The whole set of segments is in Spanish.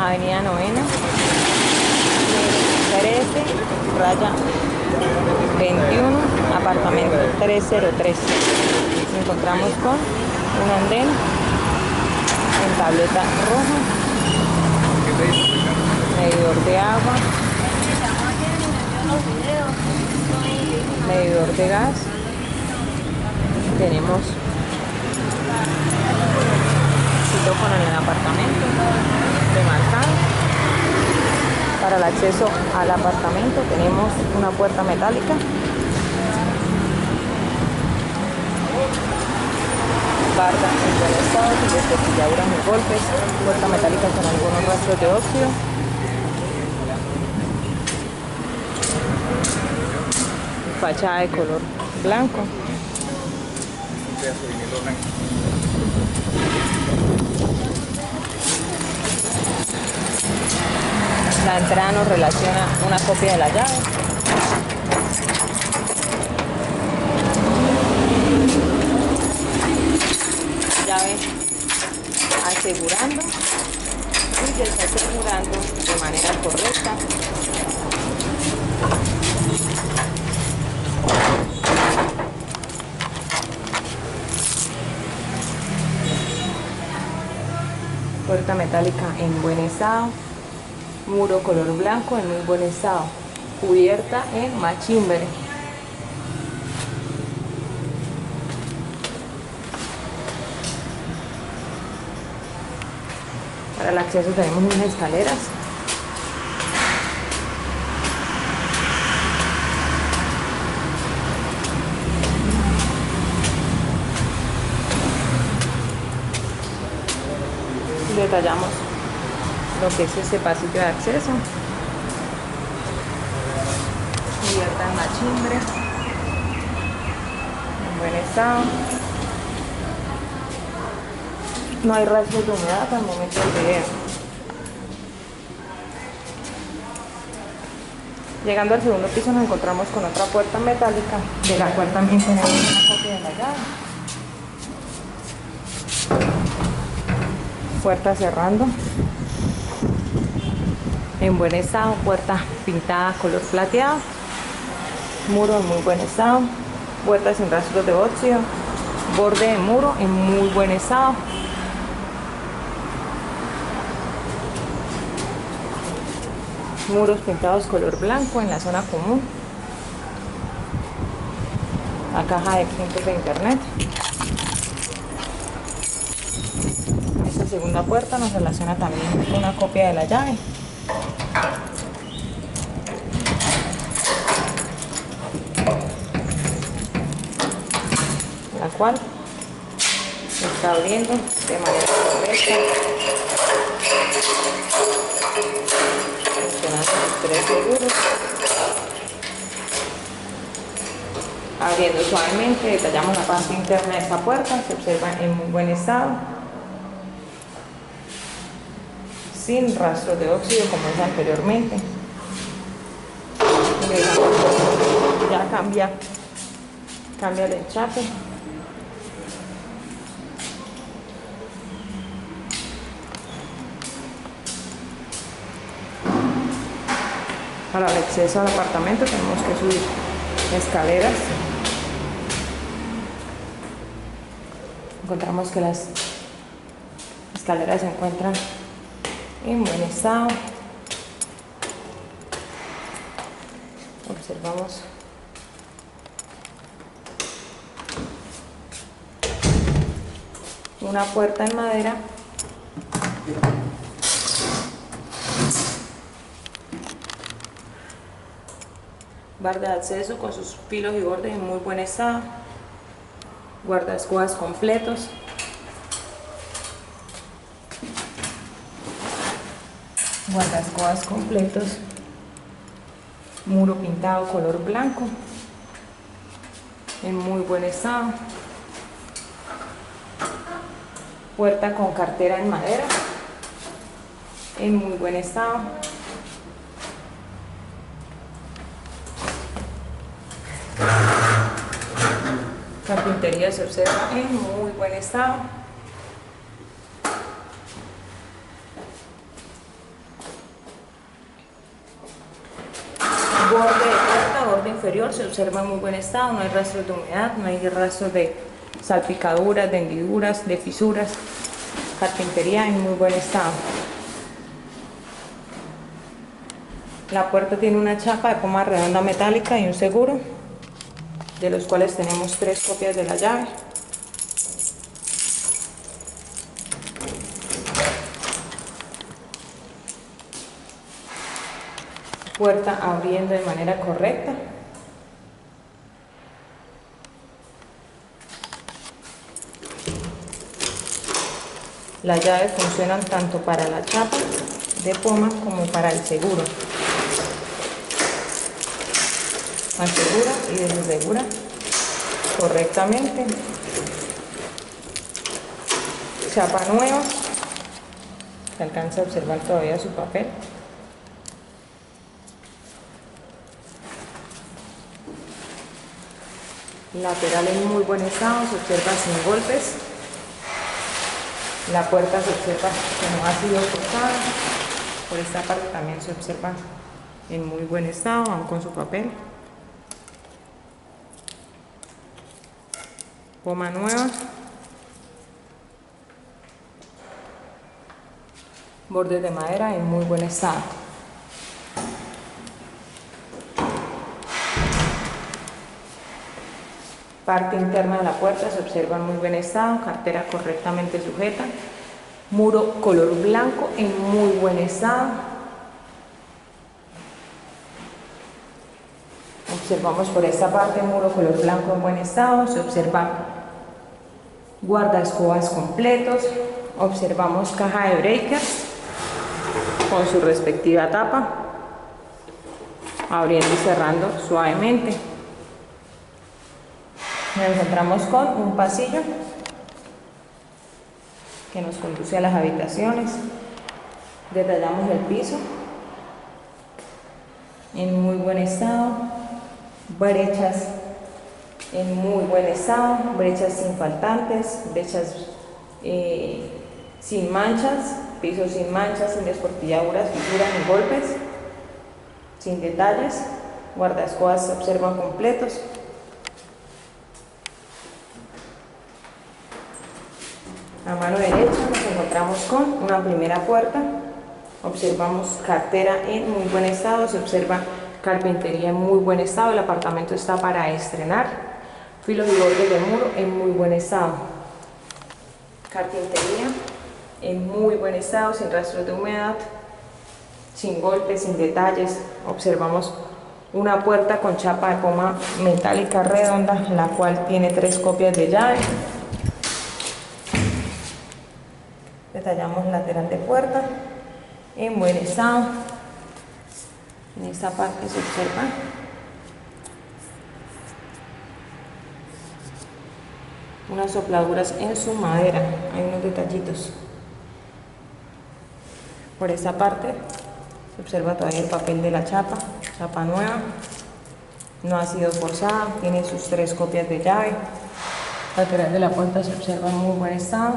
Avenida Novena, 13, raya 21, apartamento 303. Nos encontramos con un andén en tableta roja, medidor de agua, medidor de gas. Tenemos citófono en el apartamento remarcado. Para el acceso al apartamento tenemos una puerta metálica, barda en buen estado, sin destornilladuras ni golpes, puerta metálica con algunos rastros de óxido. Fachada de color blanco. La entrada nos relaciona una copia de la llave. Llave asegurando y desasegurando de manera correcta. Puerta metálica en buen estado. Muro color blanco en muy buen estado. Cubierta en machimbre. Para el acceso tenemos unas escaleras. Detallamos lo que es este pasillo de acceso. Cubierta en machimbre, en buen estado. No hay rastros de humedad al momento del video. Llegando al segundo piso nos encontramos con otra puerta metálica, de la cual también tenemos una copia de la llave. Puerta cerrando en buen estado, puerta pintada color plateado, muro en muy buen estado, puerta sin rastros de óxido, borde de muro en muy buen estado, muros pintados color blanco en la zona común, la caja de clientes de internet. Esta segunda puerta nos relaciona también con una copia de la llave. La cual se está abriendo de manera correcta, funcionando los tres seguros, abriendo suavemente. Detallamos la parte interna de esta puerta, se observa en muy buen estado, sin rastro de óxido como es anteriormente. Ya cambia el enchape. Para el acceso al apartamento tenemos que subir escaleras. Encontramos que las escaleras se encuentran en buen estado. Observamos una puerta en madera, barda de acceso con sus filos y bordes en muy buen estado, guardaescobas completos, muro pintado color blanco en muy buen estado, puerta con cartera en madera en muy buen estado, carpintería se observa en muy buen estado, Borde de puerta, borde inferior, se observa en muy buen estado, no hay rastros de humedad, no hay rastros de salpicaduras, de hendiduras, de fisuras. Carpintería en muy buen estado. La puerta tiene una chapa de poma redonda metálica y un seguro, de los cuales tenemos 3 copias de la llave. Puerta abriendo de manera correcta. Las llaves funcionan tanto para la chapa de poma como para el seguro. Asegura y desasegura correctamente. Chapa nueva. Se alcanza a observar todavía su papel. Lateral en muy buen estado, se observa sin golpes. La puerta se observa que no ha sido forzada. Por esta parte también se observa en muy buen estado, aún con su papel. Poma nueva. Bordes de madera en muy buen estado. Parte interna de la puerta se observa en muy buen estado, cartera correctamente sujeta, muro color blanco en muy buen estado. Observamos por esta parte muro color blanco en buen estado, se observa guardaescobas completos, observamos caja de breakers con su respectiva tapa, abriendo y cerrando suavemente. Nos encontramos con un pasillo que nos conduce a las habitaciones. Detallamos el piso en muy buen estado, brechas en muy buen estado, brechas sin faltantes, brechas sin manchas, piso sin manchas, sin desportilladuras, fisuras ni golpes, sin detalles. Guardaescobas se observan completos. A mano derecha nos encontramos con una primera puerta. Observamos cartera en muy buen estado, se observa carpintería en muy buen estado, el apartamento está para estrenar. Filos y bordes de muro en muy buen estado. Carpintería en muy buen estado, sin rastros de humedad, sin golpes, sin detalles. Observamos una puerta con chapa de poma metálica redonda, la cual tiene 3 copias de llave. Detallamos lateral de puerta en buen estado. En esta parte se observa unas sopladuras en su madera, hay unos detallitos. Por esta parte se observa todavía el papel de la chapa, chapa nueva, no ha sido forzada, tiene sus 3 copias de llave. Lateral de la puerta se observa en muy buen estado.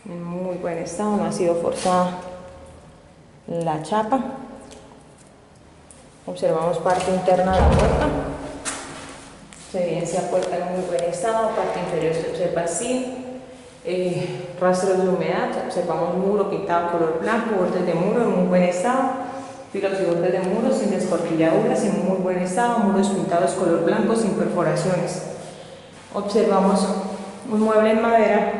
En muy buen estado, no ha sido forzada la chapa. Observamos parte interna de la puerta, se evidencia puerta en muy buen estado, parte inferior se observa sin rastros de humedad, observamos muro pintado color blanco, bordes de muro en muy buen estado, filos y bordes de muro sin descortilladuras en muy buen estado, muros pintados color blanco sin perforaciones. Observamos un mueble en madera,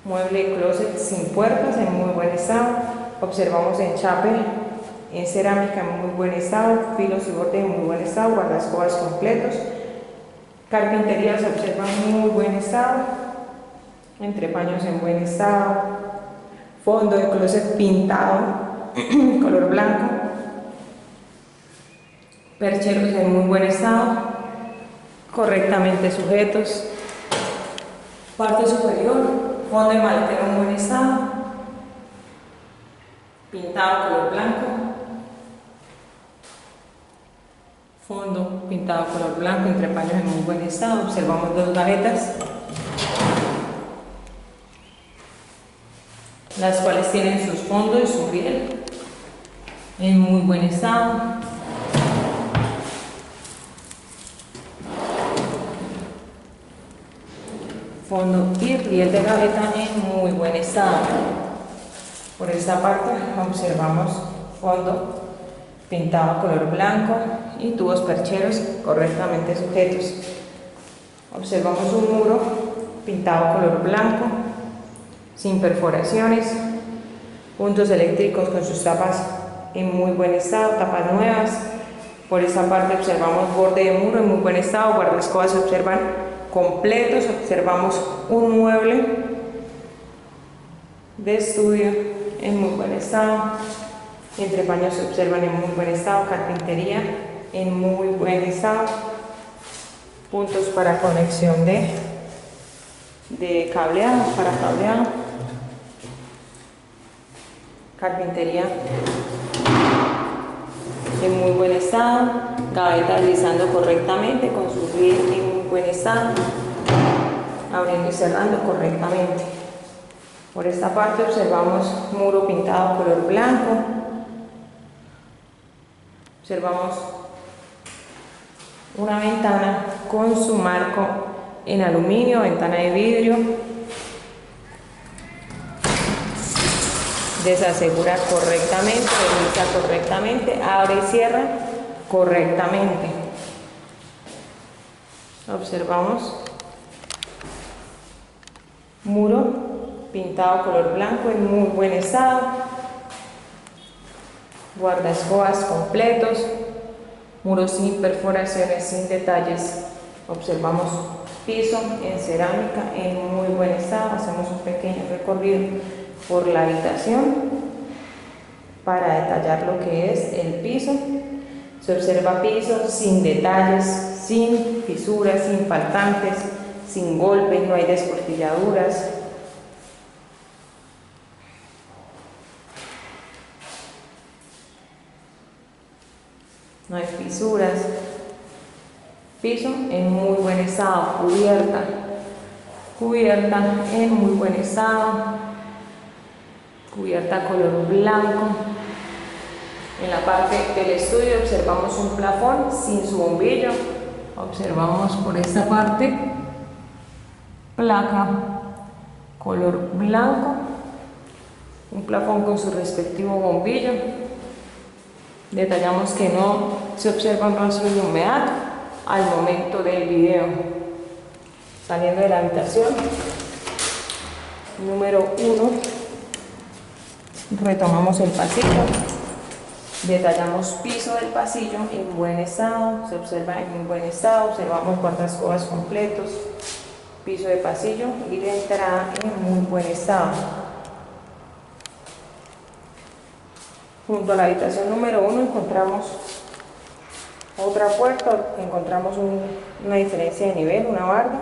mueble closet sin puertas en muy buen estado. Observamos enchape en cerámica en muy buen estado, filos y bordes en muy buen estado, guardaescobas completos. Carpintería se observa en muy buen estado, entrepaños en buen estado, fondo de closet pintado color blanco, percheros en muy buen estado, correctamente sujetos. Parte superior, fondo de maletero en buen estado, pintado color blanco, fondo pintado color blanco, entrepaños en muy buen estado. Observamos 2 gavetas, las cuales tienen sus fondos y su riel en muy buen estado. Fondo y riel de gaveta en muy buen estado. Por esta parte observamos fondo pintado a color blanco y tubos percheros correctamente sujetos. Observamos un muro pintado a color blanco, sin perforaciones, puntos eléctricos con sus tapas en muy buen estado, tapas nuevas. Por esta parte observamos borde de muro en muy buen estado, guardaescobas se observan completos, observamos un mueble de estudio en muy buen estado, entrepaños se observan en muy buen estado, carpintería en muy buen estado, puntos para conexión de cableado, para cableado, carpintería en muy buen estado, gaveta deslizando correctamente con su riel en muy buen estado, abriendo y cerrando correctamente. Por esta parte observamos muro pintado color blanco, observamos una ventana con su marco en aluminio, ventana de vidrio, desasegura correctamente, desliza correctamente, abre y cierra correctamente. Observamos muro pintado color blanco en muy buen estado, guardaescobas completos, muros sin perforaciones, sin detalles. Observamos piso en cerámica en muy buen estado. Hacemos un pequeño recorrido por la habitación para detallar lo que es el piso. Se observa piso sin detalles, sin fisuras, sin faltantes, sin golpes, no hay desportilladuras. No hay fisuras. Piso en muy buen estado, cubierta en muy buen estado, cubierta color blanco. En la parte del estudio observamos un plafón sin su bombillo. Observamos por esta parte placa color blanco, un plafón con su respectivo bombillo. Detallamos que no se observan rastros de humedad al momento del video. Saliendo de la habitación número 1, retomamos el pasillo, detallamos piso del pasillo en buen estado, se observa en muy buen estado, observamos guardaescobas completos, piso de pasillo y de entrada en muy buen estado. Junto a la habitación número 1 encontramos otra puerta, encontramos una diferencia de nivel, una barda,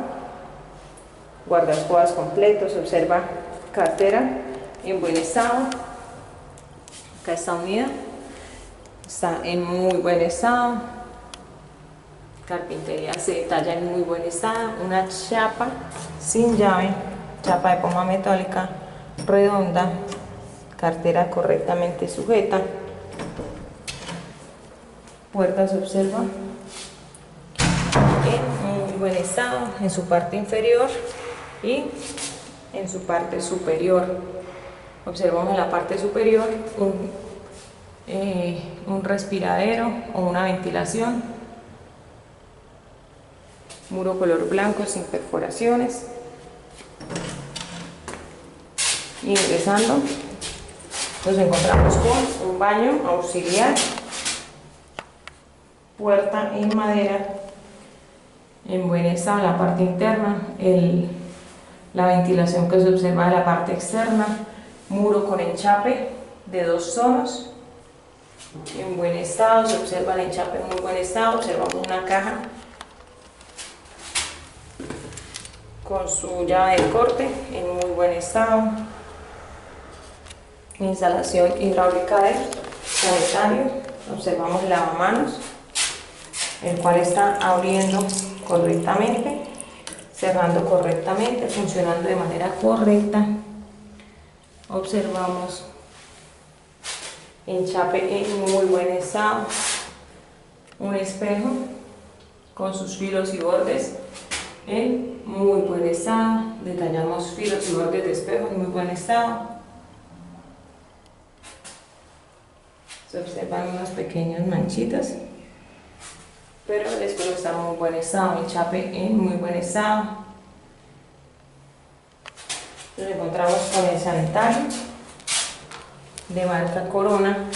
guardaescobas completos, se observa cartera en buen estado, acá está unida, está en muy buen estado, carpintería se detalla en muy buen estado, una chapa sin llave, chapa de poma metálica redonda, cartera correctamente sujeta, puerta se observa en muy buen estado en su parte inferior y en su parte superior. Observamos en la parte superior un respiradero o una ventilación, muro color blanco sin perforaciones. Ingresando nos encontramos con un baño auxiliar, puerta en madera en buen estado en la parte interna, la ventilación que se observa en la parte externa, muro con enchape de 2 tonos en buen estado, se observa el enchape en muy buen estado, observamos una caja con su llave de corte en muy buen estado, instalación hidráulica de sanitario, observamos el lavamanos, el cual está abriendo correctamente, cerrando correctamente, funcionando de manera correcta. Observamos enchape en muy buen estado, un espejo con sus filos y bordes en muy buen estado. Detallamos filos y bordes de espejo en muy buen estado. Se observan unas pequeñas manchitas, pero el espejo está en muy buen estado, enchape en muy buen estado. Nos encontramos con el sanitario de marca Corona,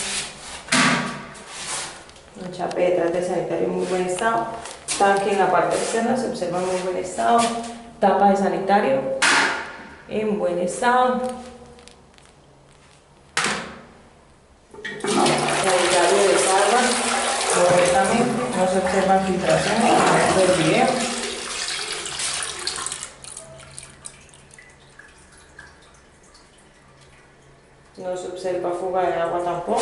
enchape detrás del sanitario en muy buen estado, tanque en la parte externa se observa en muy buen estado, tapa de sanitario en buen estado, sanitario de salva correctamente, no se observan filtraciones como en el video. No se observa fuga de agua tampoco.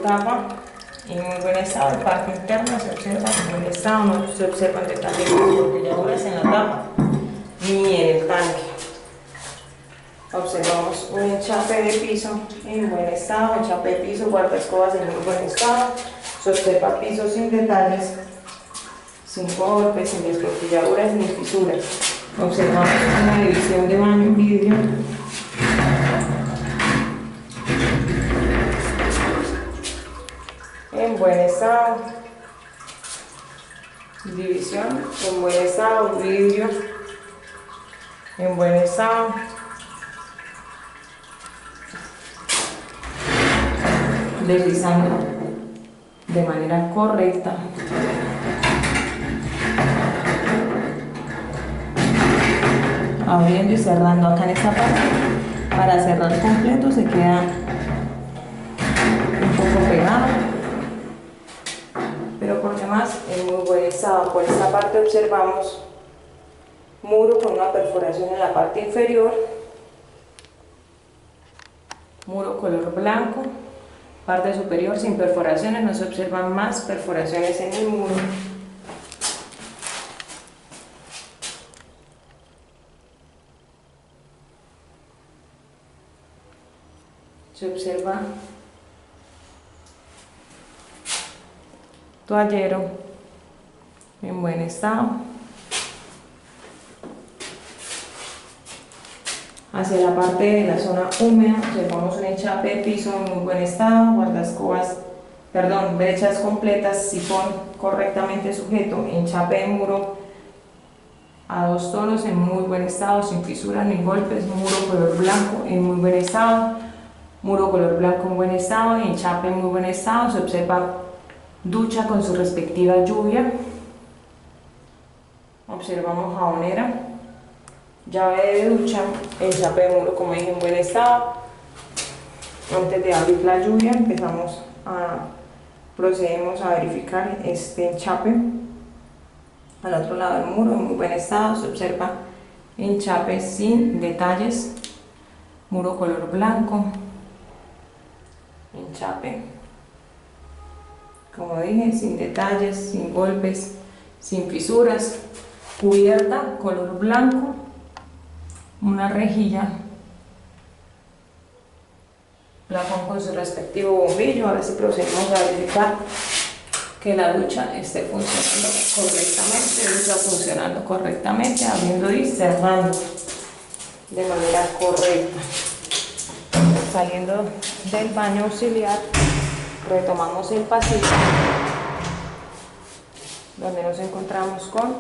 Tapa en muy buen estado, el parte interno se observa en buen estado, no se observan detalles de bordelladuras en la tapa ni en el tanque. Observamos un enchape de piso en buen estado, enchape de piso, guardaescobas en muy buen estado, se observa piso sin detalles, sin golpes, sin destortilladuras ni fisuras. Observamos una división de baño en vidrio en buen estado, división en buen estado, vidrio en buen estado, deslizando de manera correcta, abriendo y cerrando acá en esta parte. Para cerrar completo se queda un poco pegado, pero por demás en muy buen estado. Por esta parte observamos muro con una perforación en la parte inferior, muro color blanco, parte superior sin perforaciones, no se observan más perforaciones en el muro. Se observa toallero en buen estado. Hacia la parte de la zona húmeda observamos un enchape de piso en muy buen estado, guardaescobas, brechas completas, sifón correctamente sujeto, enchape de muro a 2 tonos en muy buen estado, sin fisuras ni golpes, muro color blanco en muy buen estado, muro color blanco en buen estado, enchape en muy buen estado, se observa ducha con su respectiva lluvia, observamos jabonera, llave de ducha, enchape de muro como dije en buen estado. Antes de abrir la lluvia procedemos a verificar este enchape al otro lado del muro en muy buen estado, se observa enchape sin detalles, muro color blanco, enchape como dije sin detalles, sin golpes, sin fisuras, cubierta color blanco, una rejilla, plafón con su respectivo bombillo. Ahora sí procedemos a verificar que la ducha esté funcionando correctamente, abriendo y cerrando de manera correcta. Saliendo del baño auxiliar, retomamos el pasillo donde nos encontramos con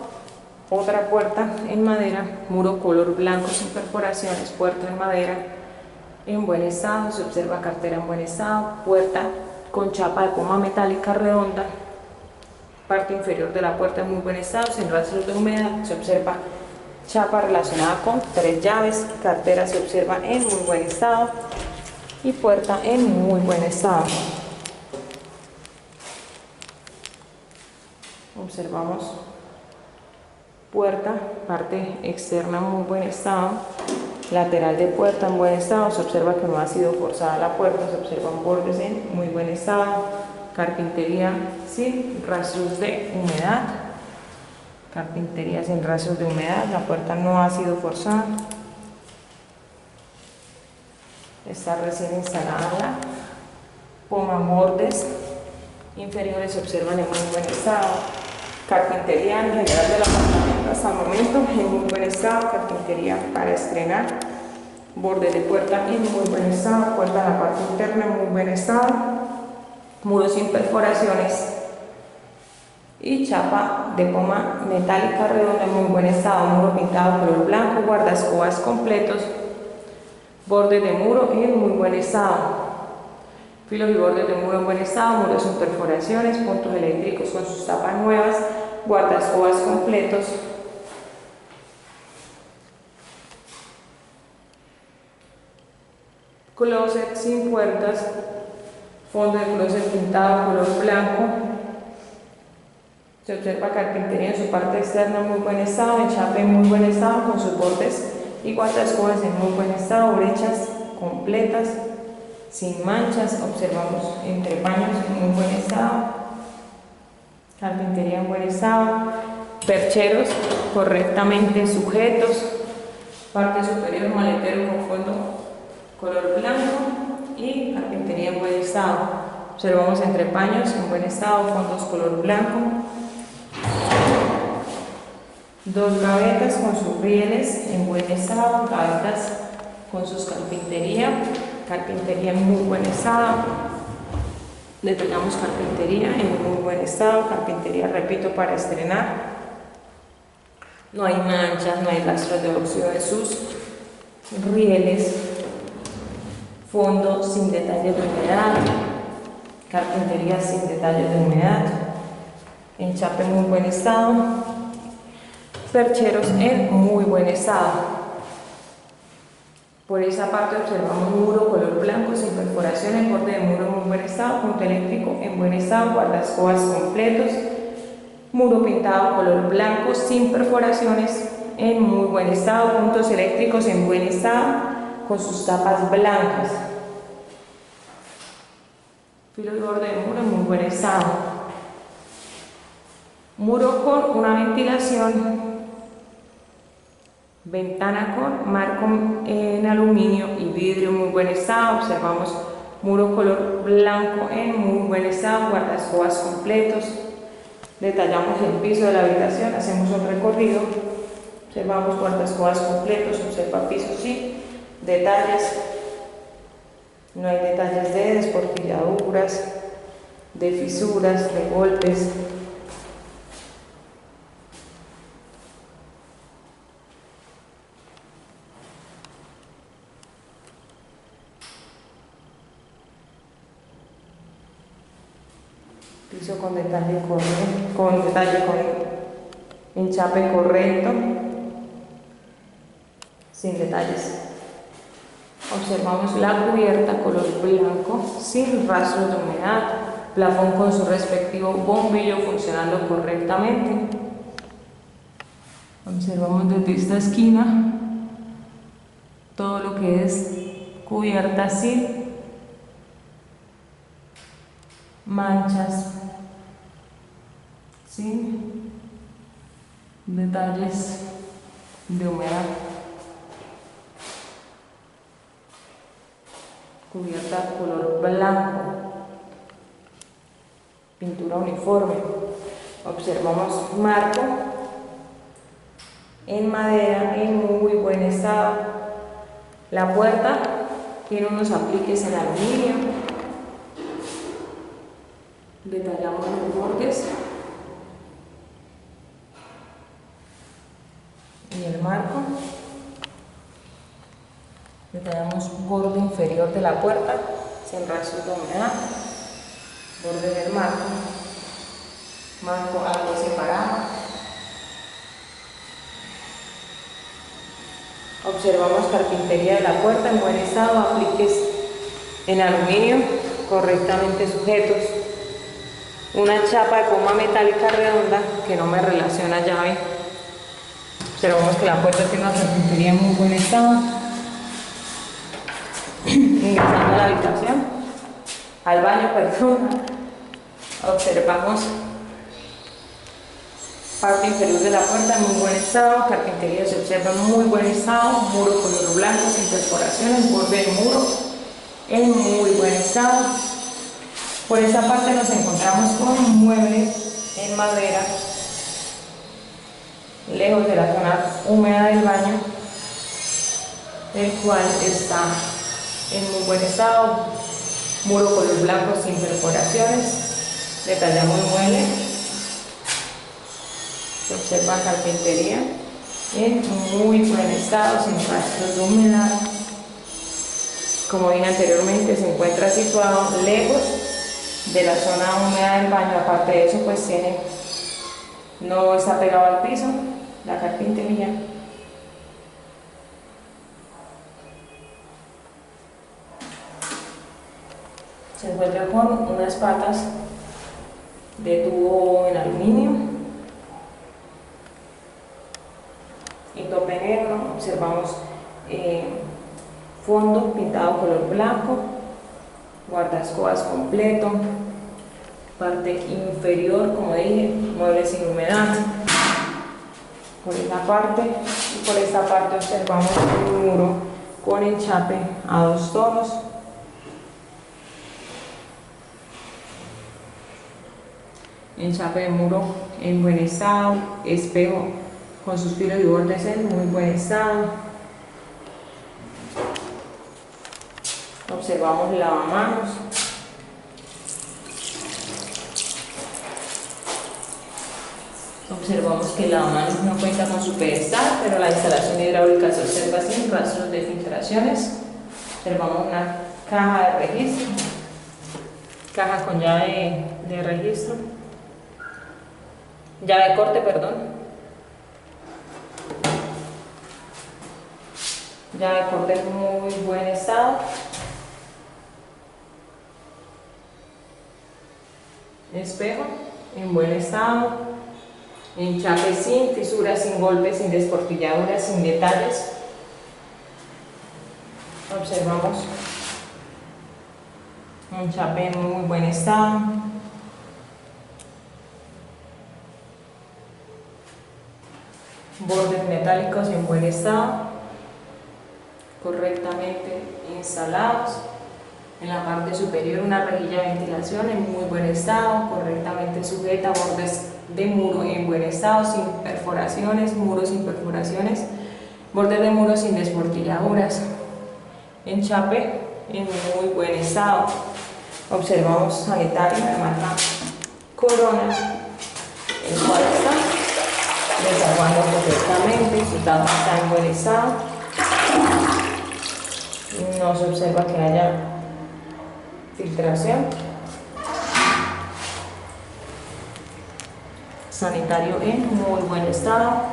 otra puerta en madera, muro color blanco sin perforaciones, puerta en madera en buen estado, se observa cartera en buen estado, puerta con chapa de poma metálica redonda, parte inferior de la puerta en muy buen estado, sin rastros de humedad, se observa chapa relacionada con 3 llaves, cartera se observa en muy buen estado y puerta en muy buen estado. Observamos puerta, parte externa en muy buen estado, lateral de puerta en buen estado, se observa que no ha sido forzada la puerta, se observan bordes en muy buen estado, carpintería sin rastros de humedad, la puerta no ha sido forzada. está recién instalada la poma. Bordes inferiores se observan en muy buen estado. Carpintería en general del apartamento hasta el momento en muy buen estado. Carpintería para estrenar. Borde de puerta en muy buen estado. Puerta en la parte interna en muy buen estado. Muros sin perforaciones. Y chapa de poma metálica redonda en muy buen estado. Muro pintado color blanco. Guardaescobas completos. Borde de muro en muy buen estado. Filos y bordes de muro en buen estado, muros sin perforaciones, puntos eléctricos con sus tapas nuevas, guardaescobas completos. Closet sin puertas, fondo de closet pintado color blanco. Se observa carpintería en su parte externa en muy buen estado, enchape en muy buen estado con sus bordes y guardaescobas en muy buen estado, brechas completas, sin manchas. Observamos entrepaños en muy buen estado, carpintería en buen estado, percheros correctamente sujetos, parte superior maletero con fondo color blanco y carpintería en buen estado. Observamos entrepaños en buen estado, fondos color blanco, dos gavetas con sus rieles en buen estado, gavetas con sus carpintería en muy buen estado. Detallamos carpintería en muy buen estado, carpintería, repito, para estrenar. No hay manchas, no hay rastros de óxido de sus rieles. Fondo sin detalles de humedad, carpintería sin detalles de humedad, enchape en muy buen estado, percheros en muy buen estado. Por esa parte observamos muro color blanco sin perforaciones, borde de muro en muy buen estado, punto eléctrico en buen estado, guardaescobas completos, muro pintado color blanco sin perforaciones en muy buen estado, puntos eléctricos en buen estado con sus tapas blancas. Filo y borde de muro en muy buen estado. Muro con una ventilación. Ventana con marco en aluminio y vidrio en muy buen estado. Observamos muro color blanco en muy buen estado, guardaescobas completos. Detallamos el piso de la habitación, hacemos un recorrido. Observamos guardaescobas completos, observa pisos sí, detalles. No hay detalles de desportilladuras, de fisuras, de golpes. Piso con detalle con enchape correcto, sin detalles. Observamos la cubierta color blanco, sin rastros de humedad, plafón con su respectivo bombillo funcionando correctamente. Observamos desde esta esquina todo lo que es cubierta sin manchas, sin detalles de humedad. Cubierta color blanco, pintura uniforme. Observamos marco en madera en muy buen estado. La puerta tiene unos apliques en aluminio. Detallamos los bordes y el marco. Detallamos borde inferior de la puerta sin rastros de humedad, borde del marco, marco algo separado. Observamos carpintería de la puerta en buen estado, apliques en aluminio correctamente sujetos, una chapa de poma metálica redonda que no me relaciona llave. Observamos que la puerta tiene una carpintería en muy buen estado. Ingresando a la habitación, al baño, perdón, observamos parte inferior de la puerta en muy buen estado, carpintería se observa en muy buen estado, muro color blanco sin perforaciones, borde del muro en muy buen estado. Por esta parte nos encontramos con un mueble en madera, lejos de la zona húmeda del baño, el cual está en muy buen estado, muro color blanco sin perforaciones. Detallamos el mueble, se observa carpintería en muy buen estado, sin rastros de humedad. Como dije anteriormente, se encuentra situado lejos de la zona húmeda del baño. Aparte de eso, pues no está pegado al piso la carpintería. Se encuentra con unas patas de tubo en aluminio y tope negro. Observamos fondo pintado color blanco, guardaescobas completo, parte inferior, como dije, muebles sin humedad. Por esta parte y por esta parte observamos un muro con enchape a 2 tonos. Enchape de muro en buen estado, espejo con sus filos y bordes en muy buen estado. Observamos lavamanos. Observamos que el lavamanos no cuenta con su pedestal, pero la instalación hidráulica se observa sin rastros de filtraciones. Observamos una caja de registro, caja con llave de registro, llave de corte, perdón. Llave de corte en muy buen estado. Espejo en buen estado. Enchape sin fisuras, sin golpes, sin desportilladuras, sin detalles. Observamos enchape en muy buen estado. Bordes metálicos en buen estado, correctamente instalados. En la parte superior una rejilla de ventilación en muy buen estado, correctamente sujeta, bordes de muro en buen estado, sin perforaciones, muros sin perforaciones, bordes de muro sin desportilladuras, enchape en muy buen estado. Observamos sanitario de marca Corona, el cual está desaguando correctamente, su tapa está en buen estado, no se observa que haya filtración. Sanitario en muy buen estado.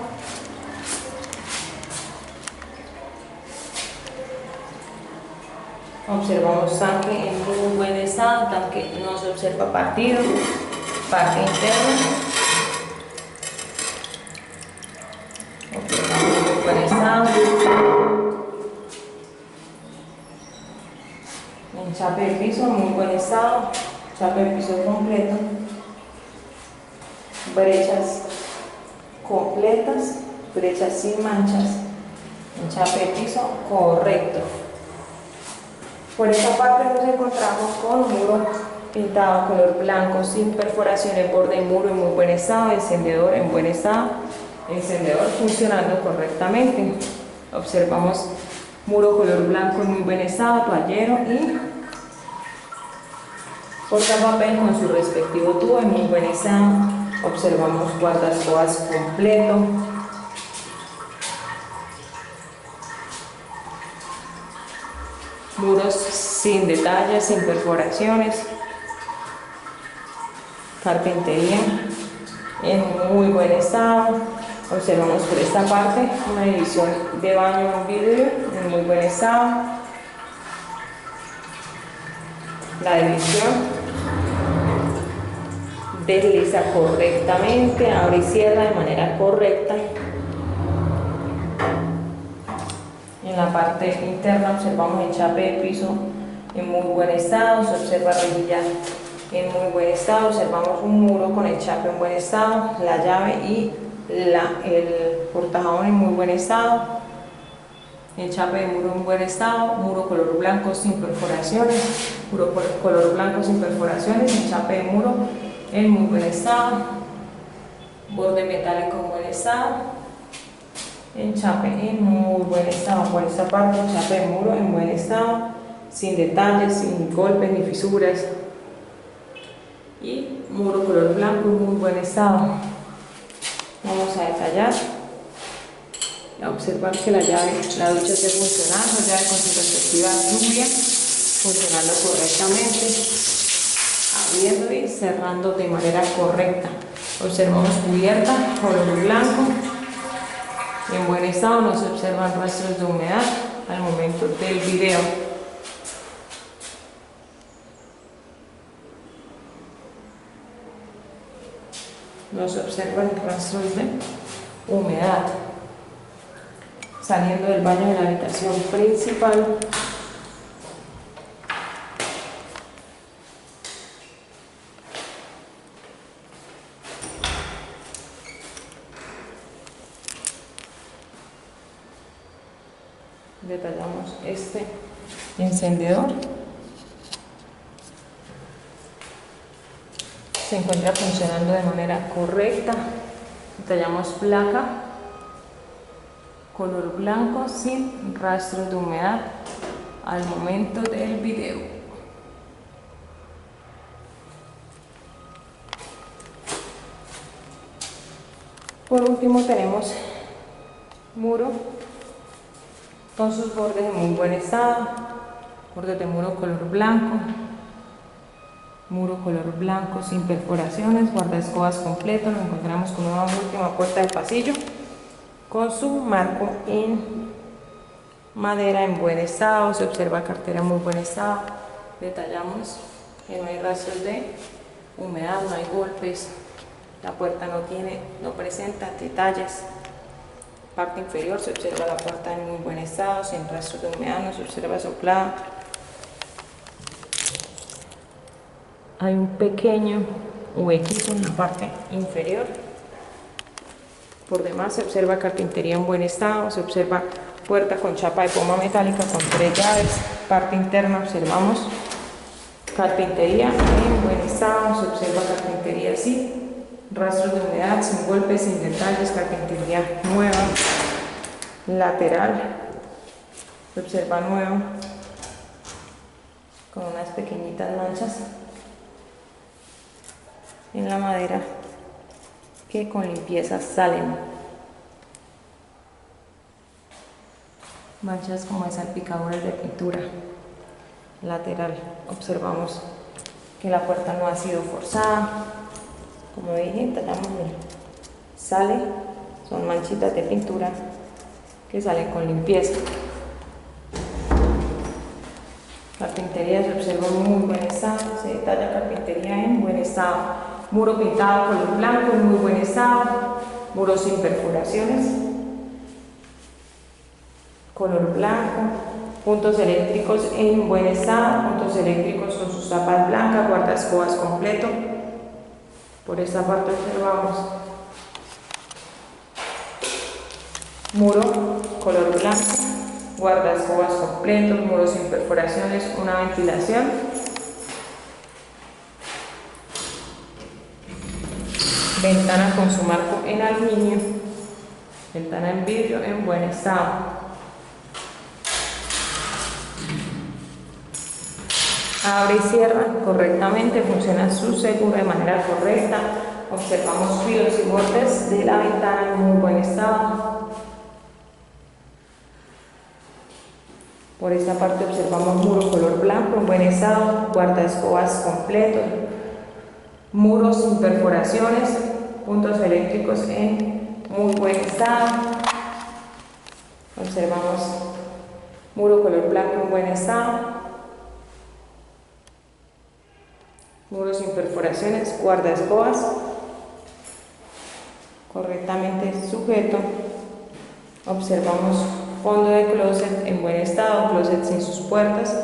Observamos tanque en muy buen estado, tanque no se observa partido, parte interna. Observamos en muy buen estado. Enchape del piso en muy buen estado, enchape del piso completo. Brechas completas, brechas sin manchas, enchape de piso correcto. Por esta parte nos encontramos con un muro pintado color blanco sin perforaciones, borde de muro en muy buen estado, encendedor en buen estado, encendedor funcionando correctamente. Observamos muro color blanco en muy buen estado, toallero y portapapel con su respectivo tubo en muy buen estado. Observamos guardaescobas completo. Muros sin detalles, sin perforaciones. Carpintería en muy buen estado. Observamos por esta parte una división de baño en vidrio en muy buen estado. La división desliza correctamente, abre y cierra de manera correcta. En la parte interna observamos enchape de piso en muy buen estado, se observa rejilla en muy buen estado, observamos un muro con enchape en buen estado, la llave y el portajabón en muy buen estado. enchape de muro en buen estado, muro color blanco sin perforaciones, muro color blanco sin perforaciones, enchape de muro en muy buen estado, borde metálico en buen estado, enchape en muy buen estado. Por esta parte, enchape de muro en buen estado, sin detalles, sin golpes ni fisuras, y muro color blanco en muy buen estado. Vamos a detallar, a observar que la ducha esté funcionando, llave con su respectiva lluvia, funcionando correctamente, abriendo y cerrando de manera correcta. Observamos cubierta, color blanco, en buen estado, no se observan rastros de humedad al momento del video. No se observan rastros de humedad. Saliendo del baño de la habitación principal, detallamos este encendedor. Se encuentra funcionando de manera correcta. Detallamos placa color blanco sin rastros de humedad al momento del video. Por último tenemos muro con sus bordes en muy buen estado, bordes de muro color blanco sin perforaciones, guardaescobas completo. Nos encontramos con una última puerta de pasillo con su marco en madera en buen estado. Se observa cartera en muy buen estado. Detallamos que no hay rastros de humedad, no hay golpes, la puerta no presenta detalles. Parte inferior se observa la puerta en muy buen estado, sin rastros de humedad, no se observa soplada. Hay un pequeño huequito en la parte inferior. Por demás se observa carpintería en buen estado, se observa puerta con chapa de poma metálica con 3 llaves. Parte interna observamos carpintería en buen estado, se observa carpintería así, rastros de humedad, sin golpes, sin detalles, carpintería nueva. Lateral se observa nuevo, con unas pequeñitas manchas en la madera que con limpieza salen. Manchas como de salpicaduras de pintura. Lateral observamos que la puerta no ha sido forzada. Como dije, tallamos, sale, son manchitas de pintura que salen con limpieza. Carpintería se observa en muy buen estado, se detalla carpintería en buen estado. Muro pintado color blanco en muy buen estado, muro sin perforaciones, color blanco, puntos eléctricos en buen estado, puntos eléctricos con sus tapas blancas, guardaescobas completo. Por esta parte observamos muro color blanco, guardaescobas completos, muro sin perforaciones, una ventilación. Ventana con su marco en aluminio, ventana en vidrio en buen estado. Abre y cierra correctamente, funciona su seguro de manera correcta. Observamos filos y bordes de la ventana en muy buen estado. Por esta parte observamos muro color blanco en buen estado, guardaescobas completo, muros sin perforaciones, puntos eléctricos en muy buen estado. Observamos muro color blanco en buen estado, muros sin perforaciones, guardaescobas correctamente sujeto. Observamos fondo de closet en buen estado, closet sin sus puertas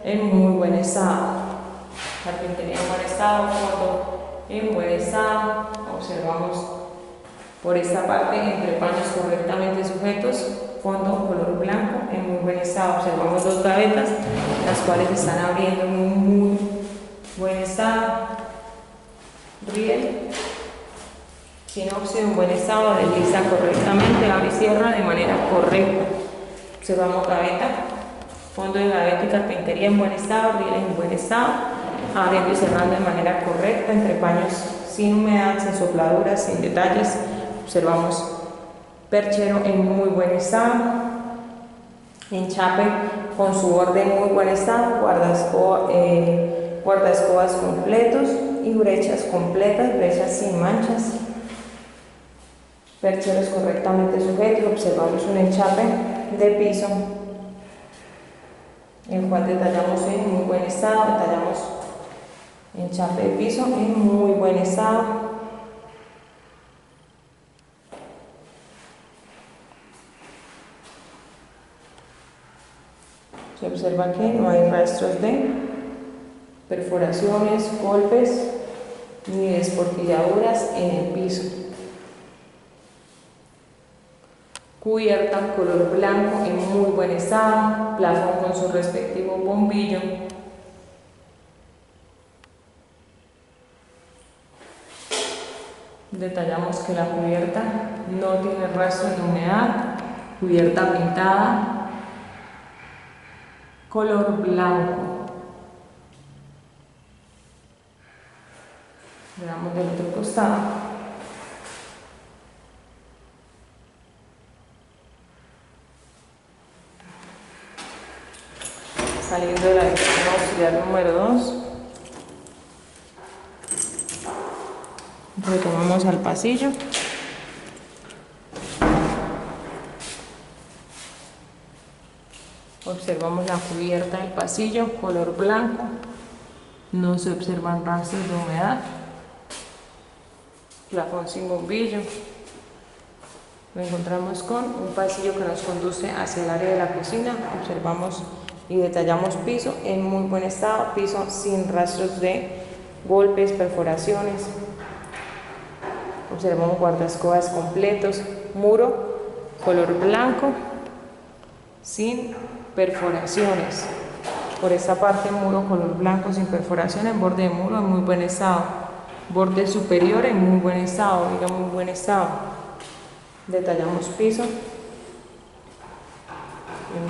en muy buen estado. Carpintería en buen estado, fondo en buen estado. Observamos Por esta parte, entrepaños correctamente sujetos, fondo color blanco en muy buen estado. Observamos dos gavetas, las cuales están abriendo en un muy buen estado. Riel sin óxido en buen estado, desliza correctamente, abre y cierra de manera correcta. Observamos gaveta, fondo de gaveta y carpintería en buen estado, rieles en buen estado, abriendo y cerrando de manera correcta, entrepaños sin humedad, sin sopladuras, sin detalles. Observamos perchero en muy buen estado, enchape con su borde en muy buen estado, guardaescobas completos y brechas completas, brechas sin manchas, percheros correctamente sujetos. Observamos un enchape de piso, el cual detallamos en muy buen estado, detallamos enchape de piso en muy buen estado. Se observa que no hay rastros de perforaciones, golpes ni desportilladuras en el piso. Cubierta color blanco en muy buen estado, plafón con su respectivo bombillo. Detallamos que la cubierta no tiene rastros de humedad, cubierta pintada color blanco. Veamos del otro costado. Saliendo de la habitación auxiliar número 2, retomamos al pasillo. Observamos la cubierta del pasillo, color blanco, no se observan rastros de humedad, plafón sin bombillo. Lo encontramos con un pasillo que nos conduce hacia el área de la cocina. Observamos y detallamos piso en muy buen estado, piso sin rastros de golpes, perforaciones. Observamos guardaescobas completos, muro color blanco sin perforaciones. Por esta parte, muro color blanco sin perforaciones, borde de muro en muy buen estado, borde superior en muy buen estado, digamos muy buen estado. Detallamos piso en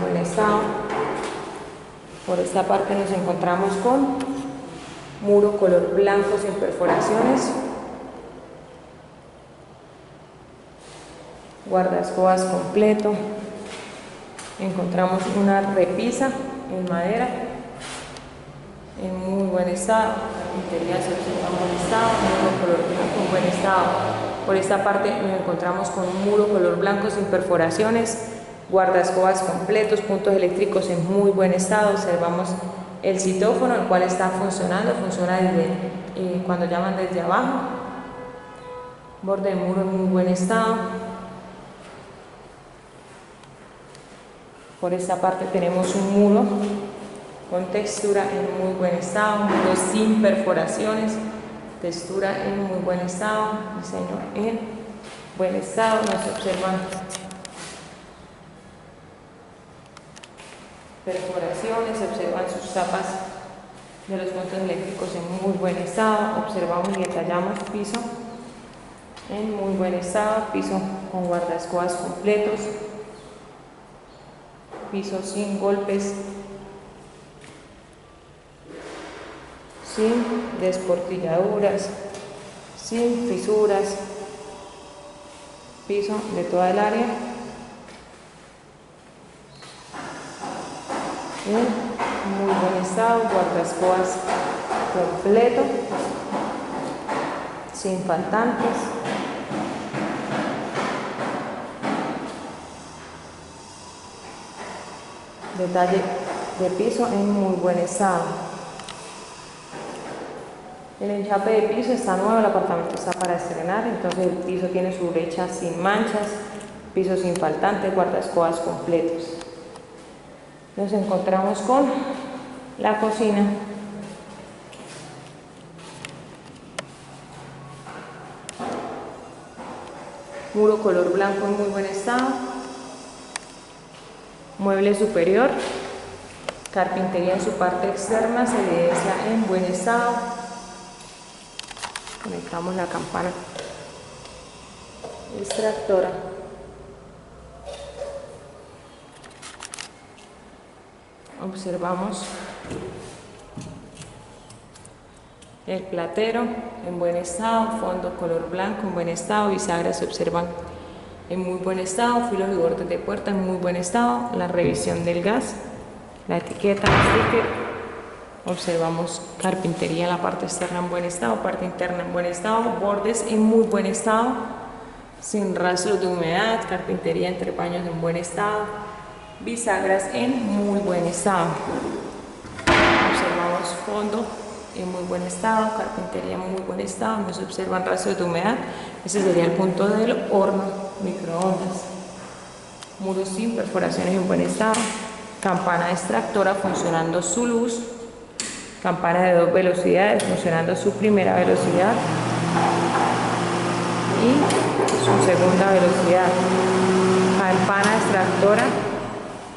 buen estado. Por esta parte nos encontramos con muro color blanco sin perforaciones, guardaescobas completo. Encontramos una repisa en madera en muy buen estado, carpintería se observa en buen estado, muro color blanco en buen estado. Por esta parte nos encontramos con un muro color blanco sin perforaciones, guardaescobas completos, puntos eléctricos en muy buen estado. Observamos el citófono, el cual está funcionando, funciona desde cuando llaman desde abajo. Borde de muro en muy buen estado. Por esta parte tenemos un muro con textura en muy buen estado, un muro sin perforaciones, textura en muy buen estado, diseño en buen estado. No se observan perforaciones, se observan sus tapas de los puntos eléctricos en muy buen estado. Observamos y detallamos piso en muy buen estado, piso con guardaescobas completos, piso sin golpes, sin desportilladuras, sin fisuras, piso de toda el área en muy buen estado, guardaescobas completo, sin faltantes. Detalle de piso en muy buen estado. El enchape de piso está nuevo, el apartamento está para estrenar, entonces el piso tiene su brecha sin manchas, piso sin faltantes, guardaescobas completos. Nos encontramos con la cocina. Muro color blanco en muy buen estado. Mueble superior. Carpintería en su parte externa se evidencia en buen estado. Conectamos la campana extractora. Observamos el platero en buen estado, fondo color blanco en buen estado, bisagras se observan en muy buen estado, filos y bordes de puerta en muy buen estado, la revisión del gas, la etiqueta, el sticker. Observamos carpintería en la parte externa en buen estado, parte interna en buen estado, bordes en muy buen estado, sin rastros de humedad, carpintería entre paños en buen estado, bisagras en muy buen estado. Observamos fondo en muy buen estado, carpintería en muy buen estado, no se observan rastros de humedad. Ese sería el punto del horno microondas. Muros sin perforaciones en buen estado, campana extractora funcionando su luz, campana de 2 velocidades funcionando su primera velocidad y su segunda velocidad, campana extractora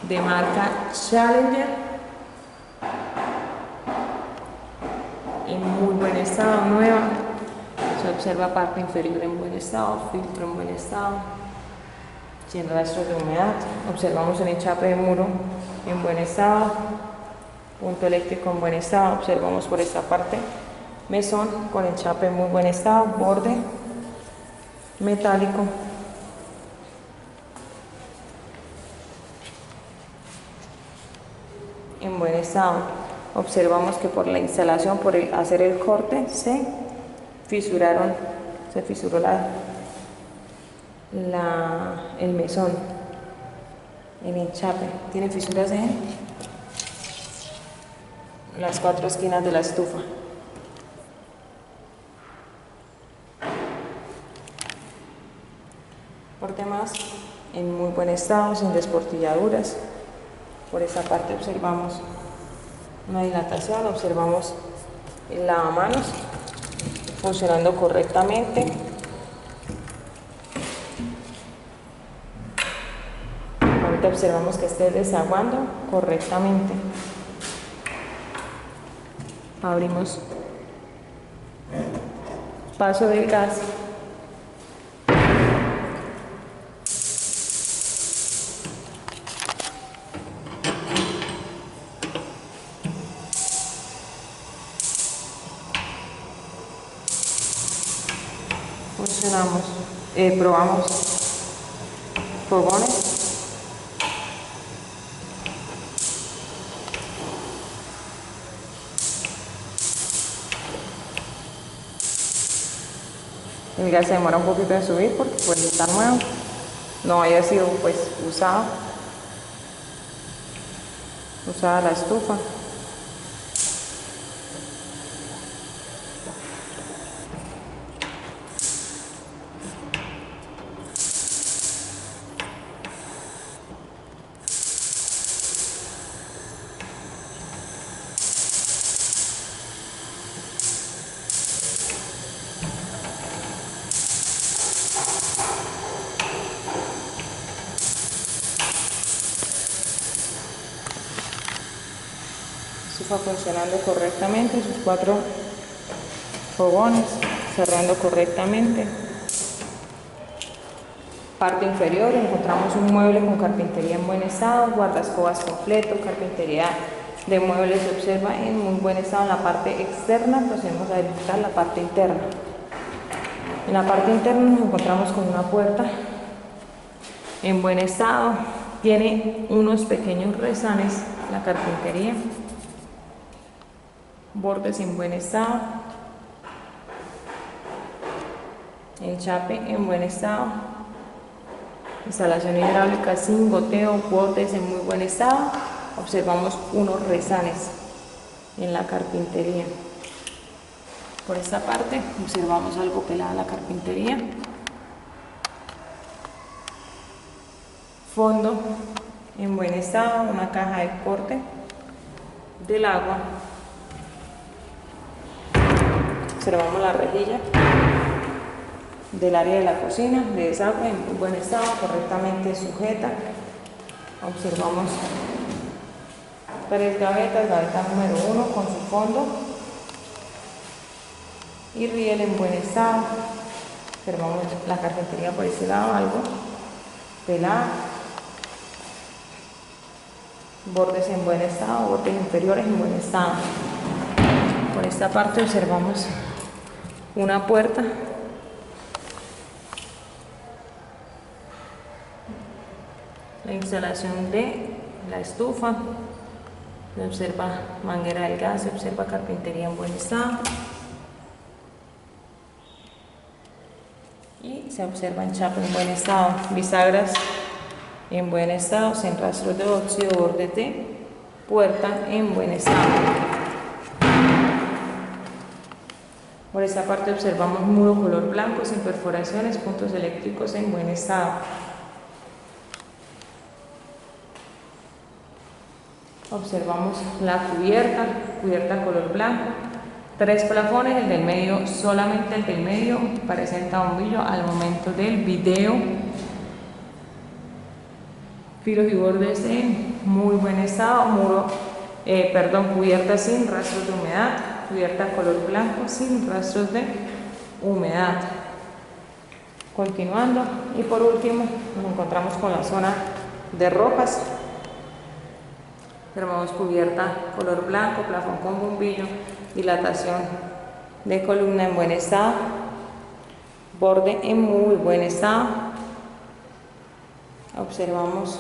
de marca Challenger en muy buen estado, nueva. Se observa parte inferior en buen estado, filtro en buen estado, sin rastros de humedad. Observamos el enchape de muro en buen estado, punto eléctrico en buen estado. Observamos por esta parte mesón con enchape en muy buen estado, borde metálico. En buen estado. Observamos que por la instalación, por hacer el corte, se fisuró el mesón, el enchape. Tiene fisuras en las 4 esquinas de la estufa. Por demás, en muy buen estado, sin desportilladuras. Por esta parte observamos una dilatación, observamos el lavamanos funcionando correctamente. Ahorita observamos que esté desaguando correctamente. Abrimos paso del gas. Probamos fogones. El gas se demora un poquito en subir porque pues está nuevo, no haya sido pues usada la estufa. Estufa funcionando correctamente, sus 4 fogones cerrando correctamente. Parte inferior encontramos un mueble con carpintería en buen estado, guardaescobas completo, carpintería de muebles se observa en muy buen estado. En la parte externa procedemos a verificar la parte interna. En la parte interna nos encontramos con una puerta en buen estado, tiene unos pequeños rezanes la carpintería, bordes en buen estado, enchape en buen estado, instalación hidráulica sin goteo, botes en muy buen estado. Observamos unos rezanes en la carpintería. Por esta parte observamos algo pelada la carpintería. Fondo en buen estado, una caja de corte del agua. Observamos la rejilla del área de la cocina, de desagüe en muy buen estado, correctamente sujeta. Observamos 3 gavetas, gaveta número 1 con su fondo y riel en buen estado. Observamos la carpintería por ese lado, algo pelada, bordes en buen estado, bordes inferiores en buen estado. Por esta parte observamos una puerta, la instalación de la estufa, se observa manguera del gas, se observa carpintería en buen estado y se observa enchape en buen estado, bisagras en buen estado, sin rastros de óxido, borde T, puerta en buen estado. Por esta parte observamos muro color blanco sin perforaciones, puntos eléctricos en buen estado. Observamos la cubierta color blanco, 3 plafones, el del medio, solamente el del medio presenta bombillo al momento del video. Filos y bordes en muy buen estado, cubierta sin rastros de humedad, cubierta color blanco sin rastros de humedad. Continuando, y por último nos encontramos con la zona de ropas. Observamos cubierta color blanco, plafón con bombillo, dilatación de columna en buen estado, borde en muy buen estado. Observamos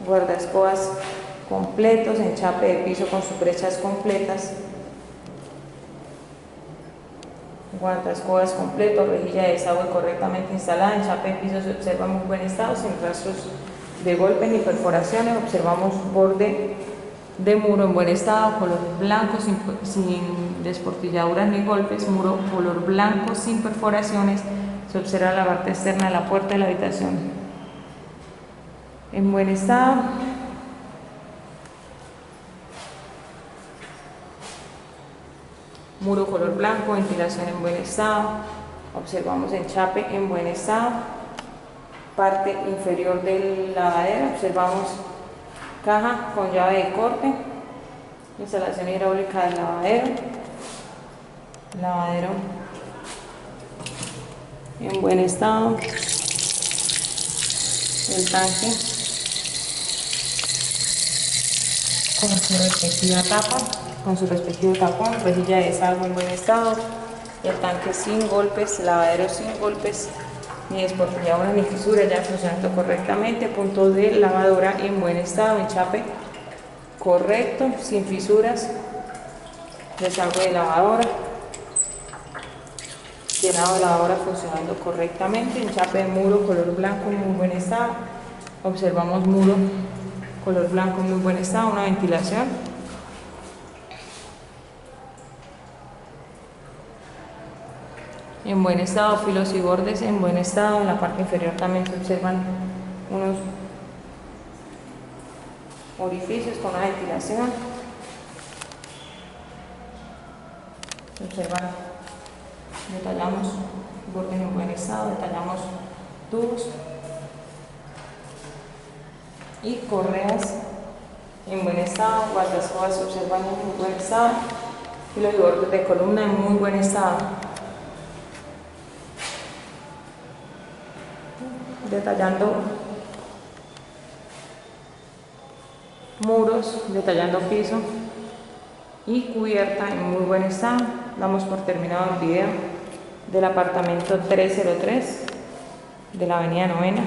guardaescobas completos, enchape de piso con sus brechas completas, guardaescobas completo, rejilla de desagüe correctamente instalada, enchape de piso se observa en muy buen estado, sin rastros de golpe ni perforaciones. Observamos borde de muro en buen estado, color blanco sin desportilladuras ni golpes, muro color blanco sin perforaciones, se observa la parte externa de la puerta de la habitación en buen estado. Muro color blanco, ventilación en buen estado, observamos enchape en buen estado, parte inferior del lavadero, observamos caja con llave de corte, instalación hidráulica del lavadero en buen estado, el tanque con su respectiva tapa, con su respectivo tapón, rejilla de desagüe en buen estado, el tanque sin golpes, lavadero sin golpes, ni desportilladura ni fisura, ya funcionando correctamente, punto de lavadora en buen estado, enchape correcto, sin fisuras, desagüe de lavadora, llenado de lavadora funcionando correctamente, enchape de muro color blanco en muy buen estado, observamos muro color blanco en muy buen estado, una ventilación, en buen estado, filos y bordes en buen estado. En la parte inferior también se observan unos orificios con una ventilación. Se observan, detallamos bordes en buen estado, detallamos tubos y correas en buen estado, guardaescobas se observan en muy buen estado, filos y bordes de columna en muy buen estado. Detallando muros, detallando piso y cubierta en muy buen estado. Damos por terminado el video del apartamento 303 de la avenida Novena.